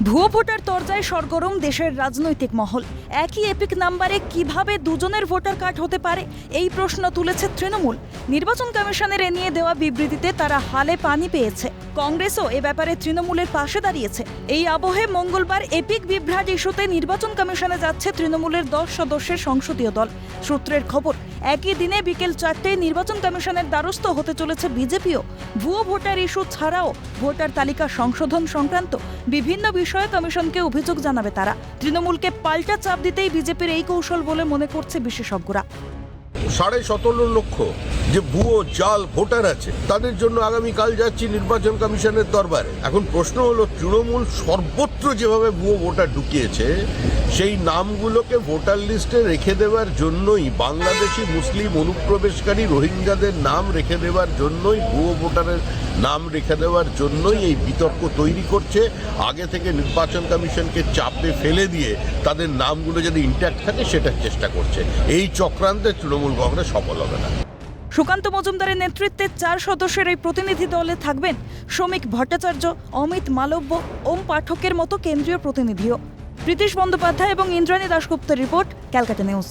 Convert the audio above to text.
ভুয়ো ভোটার তরজায় সরগরম দেশের রাজনৈতিক মহল। একই এপিক নাম্বারে কিভাবে দুজনের ভোটার কার্ড হতে পারে, এই প্রশ্ন তুলেছে তৃণমূল। নির্বাচন কমিশনের এ নিয়ে দেওয়া বিবৃতিতে তারা হালে পানি পেয়েছে। কংগ্রেসও এ ব্যাপারে তৃণমূলের পাশে দাঁড়িয়েছে। এই আবহে মঙ্গলবার এপিক বিভ্রাট ইস্যুতে নির্বাচন কমিশনে যাচ্ছে তৃণমূলের 10 সদস্যের সংসদীয় দল। সূত্রের খবর, একই দিনে বিকেল 4টায় নির্বাচন কমিশনের দ্বারস্থ হতে চলেছে বিজেপিও। ভুয়ো ভোটার ইস্যু ছাড়াও ভোটার তালিকা সংশোধন সংক্রান্ত বিভিন্ন বিষয়ে কমিশনকে অভিযোগ জানাবে তারা। তৃণমূলকে পাল্টা চাপ দিতেই বিজেপির এই কৌশল বলে মনে করছে বিশেষজ্ঞরা। 17.5 লক্ষ যে ভুয়ো জাল ভোটার আছে, তাদের জন্য আগামীকাল যাচ্ছি নির্বাচন কমিশনের দরবারে। এখন প্রশ্ন হলো, তৃণমূল সর্বত্র যেভাবে ভুয়ো ভোটার ঢুকিয়েছে, সেই নামগুলোকে ভোটার লিস্টে রেখে দেওয়ার জন্যই, বাংলাদেশি মুসলিম অনুপ্রবেশকারী রোহিঙ্গাদের নাম রেখে দেওয়ার জন্যই, ভুয়ো ভোটারের নাম রেখে দেওয়ার জন্যই এই বিতর্ক তৈরি করছে। আগে থেকে নির্বাচন কমিশনকে চাপে ফেলে দিয়ে তাদের নামগুলো যদি ইন্ট্যাক্ট থাকে সেটার চেষ্টা করছে। এই চক্রান্তে তৃণমূল কংগ্রেস সফল হবে না। সুকান্ত মজুমদারের নেতৃত্বে 4 সদস্যের এই প্রতিনিধি দলে থাকবেন শ্রমিক ভট্টাচার্য, অমিত মালব্য, ওম পাঠকের মতো কেন্দ্রীয় প্রতিনিধিও। প্রীতিশ বন্দ্যোপাধ্যায় এবং ইন্দ্রাণী দাশগুপ্তের রিপোর্ট, ক্যালকাটা নিউজ।